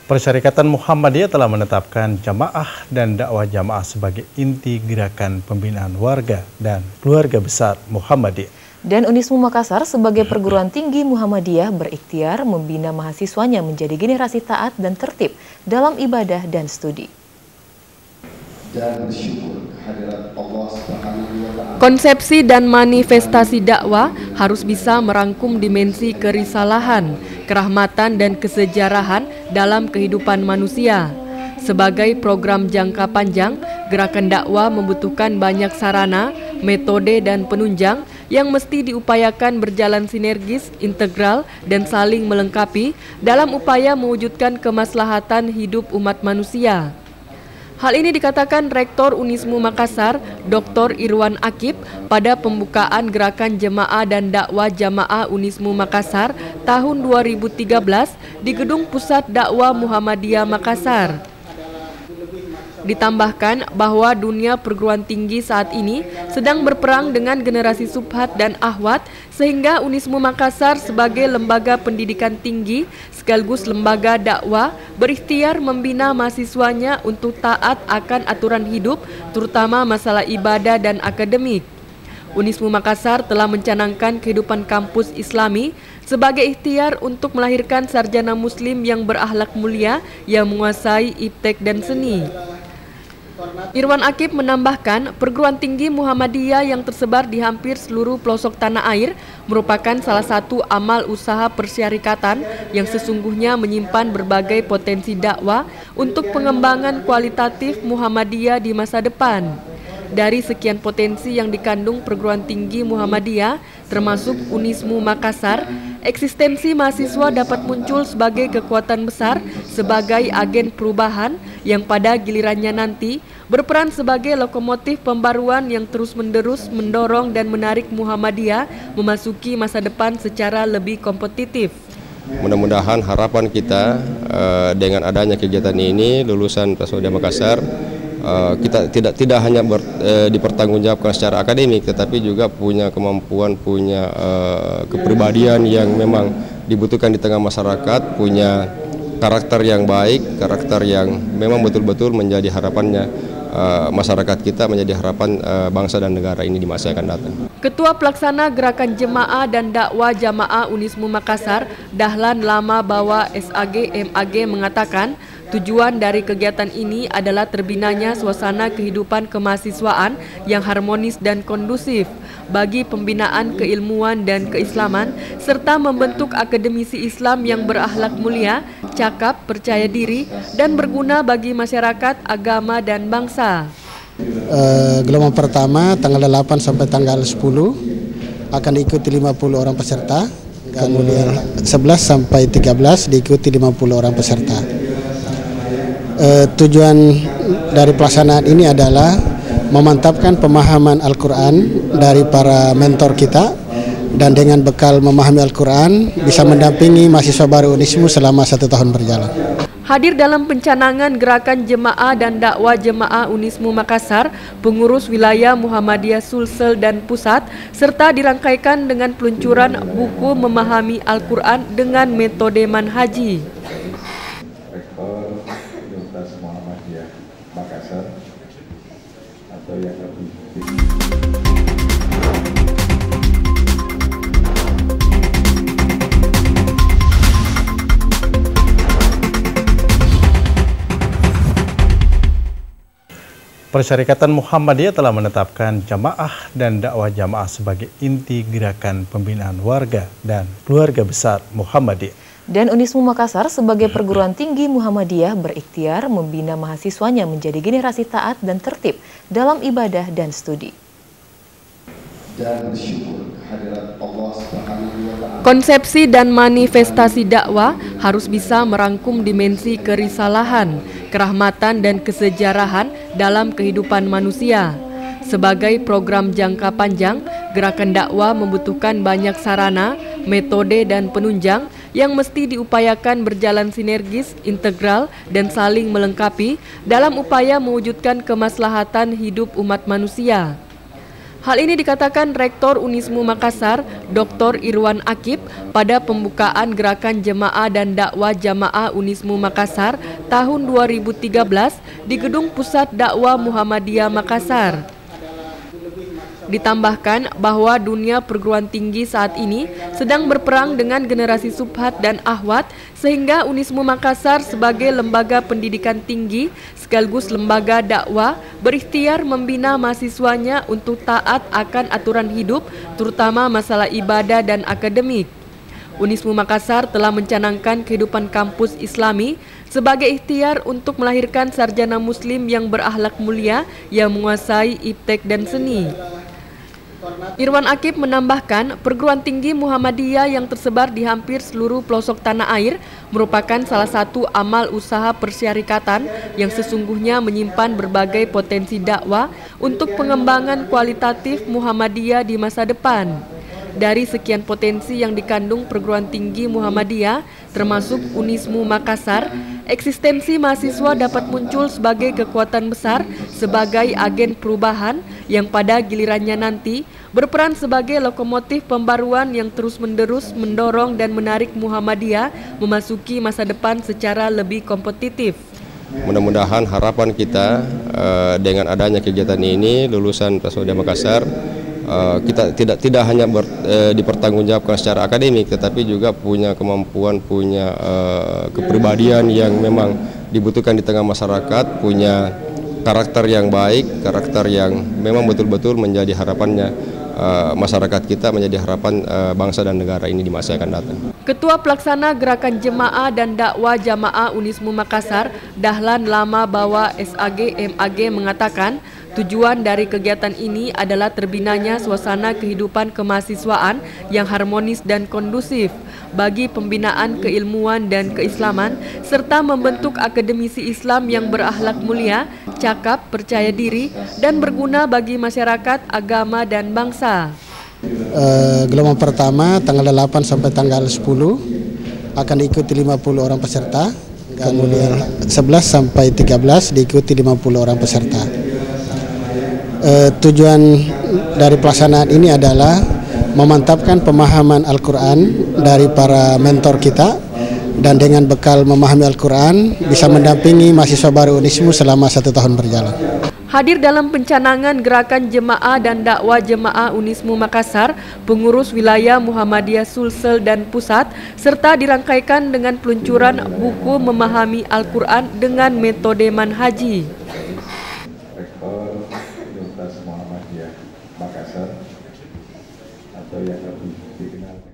Persyarikatan Muhammadiyah telah menetapkan jamaah dan dakwah jamaah sebagai inti gerakan pembinaan warga dan keluarga besar Muhammadiyah. Dan Unismu Makassar sebagai perguruan tinggi Muhammadiyah berikhtiar membina mahasiswanya menjadi generasi taat dan tertib dalam ibadah dan studi. Konsepsi dan manifestasi dakwah harus bisa merangkum dimensi kerisalahan, kerahmatan dan kesejarahan dalam kehidupan manusia. Sebagai program jangka panjang, gerakan dakwah membutuhkan banyak sarana, metode dan penunjang yang mesti diupayakan berjalan sinergis, integral dan saling melengkapi dalam upaya mewujudkan kemaslahatan hidup umat manusia. Hal ini dikatakan Rektor Unismu Makassar, Dr. Irwan Akip, pada pembukaan gerakan jemaah dan dakwah jamaah Unismu Makassar tahun 2013 di Gedung Pusat Dakwah Muhammadiyah Makassar. Ditambahkan bahwa dunia perguruan tinggi saat ini sedang berperang dengan generasi subhat dan ahwat, sehingga Unismu Makassar sebagai lembaga pendidikan tinggi sekaligus lembaga dakwah berikhtiar membina mahasiswanya untuk taat akan aturan hidup, terutama masalah ibadah dan akademik. Unismu Makassar telah mencanangkan kehidupan kampus Islami sebagai ikhtiar untuk melahirkan sarjana muslim yang berakhlak mulia yang menguasai iptek dan seni. Irwan Akip menambahkan, perguruan tinggi Muhammadiyah yang tersebar di hampir seluruh pelosok tanah air merupakan salah satu amal usaha persyarikatan yang sesungguhnya menyimpan berbagai potensi dakwah untuk pengembangan kualitatif Muhammadiyah di masa depan. Dari sekian potensi yang dikandung perguruan tinggi Muhammadiyah, termasuk Unismu Makassar, eksistensi mahasiswa dapat muncul sebagai kekuatan besar sebagai agen perubahan yang pada gilirannya nanti berperan sebagai lokomotif pembaruan yang terus-menerus mendorong dan menarik Muhammadiyah memasuki masa depan secara lebih kompetitif. Mudah-mudahan harapan kita dengan adanya kegiatan ini, lulusan Pesodya Makassar, kita tidak hanya dipertanggungjawabkan secara akademik, tetapi juga punya kemampuan, punya kepribadian yang memang dibutuhkan di tengah masyarakat, punya karakter yang baik, karakter yang memang betul-betul menjadi harapannya masyarakat kita, menjadi harapan bangsa dan negara ini di masa yang akan datang. Ketua Pelaksana Gerakan Jemaah dan Dakwah Jamaah Unismu Makassar, Dahlan Lama Bawa SAG MAG mengatakan, tujuan dari kegiatan ini adalah terbinanya suasana kehidupan kemahasiswaan yang harmonis dan kondusif bagi pembinaan keilmuan dan keislaman, serta membentuk akademisi Islam yang berakhlak mulia, cakap, percaya diri, dan berguna bagi masyarakat, agama, dan bangsa. Gelombang pertama tanggal 8 sampai tanggal 10 akan diikuti 50 orang peserta, kemudian 11 sampai 13 diikuti 50 orang peserta. Tujuan dari pelaksanaan ini adalah memantapkan pemahaman Al-Quran dari para mentor kita, dan dengan bekal memahami Al-Quran bisa mendampingi mahasiswa baru Unismu selama 1 tahun berjalan. Hadir dalam pencanangan gerakan jemaah dan dakwah jemaah Unismu Makassar, pengurus wilayah Muhammadiyah Sulsel dan Pusat, serta dirangkaikan dengan peluncuran buku memahami Al-Quran dengan metode manhaji. Muhammadiyah Makassar atau yang lebih Persyarikatan Muhammadiyah telah menetapkan jamaah dan dakwah jamaah sebagai inti gerakan pembinaan warga dan keluarga besar Muhammadiyah. Dan Unismu Makassar sebagai perguruan tinggi Muhammadiyah berikhtiar membina mahasiswanya menjadi generasi taat dan tertib dalam ibadah dan studi. Konsepsi dan manifestasi dakwah harus bisa merangkum dimensi kerisalahan, kerahmatan dan kesejarahan dalam kehidupan manusia. Sebagai program jangka panjang, gerakan dakwah membutuhkan banyak sarana, metode dan penunjang yang mesti diupayakan berjalan sinergis, integral, dan saling melengkapi dalam upaya mewujudkan kemaslahatan hidup umat manusia. Hal ini dikatakan Rektor Unismu Makassar, Dr. Irwan Akip, pada pembukaan Gerakan Jemaah dan Dakwah Jamaah Unismu Makassar tahun 2013 di Gedung Pusat Dakwah Muhammadiyah Makassar. Ditambahkan bahwa dunia perguruan tinggi saat ini sedang berperang dengan generasi subhat dan ahwat, sehingga Unismu Makassar sebagai lembaga pendidikan tinggi sekaligus lembaga dakwah berikhtiar membina mahasiswanya untuk taat akan aturan hidup, terutama masalah ibadah dan akademik. Unismu Makassar telah mencanangkan kehidupan kampus Islami sebagai ikhtiar untuk melahirkan sarjana muslim yang berakhlak mulia yang menguasai iptek dan seni. Irwan Akip menambahkan, perguruan tinggi Muhammadiyah yang tersebar di hampir seluruh pelosok tanah air merupakan salah satu amal usaha persyarikatan yang sesungguhnya menyimpan berbagai potensi dakwah untuk pengembangan kualitatif Muhammadiyah di masa depan. Dari sekian potensi yang dikandung perguruan tinggi Muhammadiyah, termasuk Unismu Makassar, eksistensi mahasiswa dapat muncul sebagai kekuatan besar sebagai agen perubahan yang pada gilirannya nanti berperan sebagai lokomotif pembaruan yang terus-menerus mendorong dan menarik Muhammadiyah memasuki masa depan secara lebih kompetitif. Mudah-mudahan harapan kita dengan adanya kegiatan ini, lulusan Prasmaudia Makassar, kita tidak hanya dipertanggungjawabkan secara akademik, tetapi juga punya kemampuan, punya kepribadian yang memang dibutuhkan di tengah masyarakat, punya karakter yang baik, karakter yang memang betul-betul menjadi harapannya masyarakat kita, menjadi harapan bangsa dan negara ini di masa yang akan datang. Ketua Pelaksana Gerakan Jemaah dan Dakwah Jamaah Unismu Makassar, Dahlan Lama Bawa SAG MAG mengatakan, tujuan dari kegiatan ini adalah terbinanya suasana kehidupan kemahasiswaan yang harmonis dan kondusif bagi pembinaan keilmuan dan keislaman, serta membentuk akademisi Islam yang berakhlak mulia, cakap, percaya diri, dan berguna bagi masyarakat, agama, dan bangsa. Gelombang pertama tanggal 8 sampai tanggal 10 akan diikuti 50 orang peserta, kemudian 11 sampai 13 diikuti 50 orang peserta. Tujuan dari pelaksanaan ini adalah memantapkan pemahaman Al-Quran dari para mentor kita, dan dengan bekal memahami Al-Quran bisa mendampingi mahasiswa baru Unismu selama 1 tahun berjalan. Hadir dalam pencanangan Gerakan Jemaah dan Dakwah Jemaah Unismu Makassar, pengurus wilayah Muhammadiyah Sulsel dan Pusat, serta dirangkaikan dengan peluncuran buku memahami Al-Quran dengan metode manhaji. Rektor Universitas Muhammadiyah Makassar atau yang lebih dikenal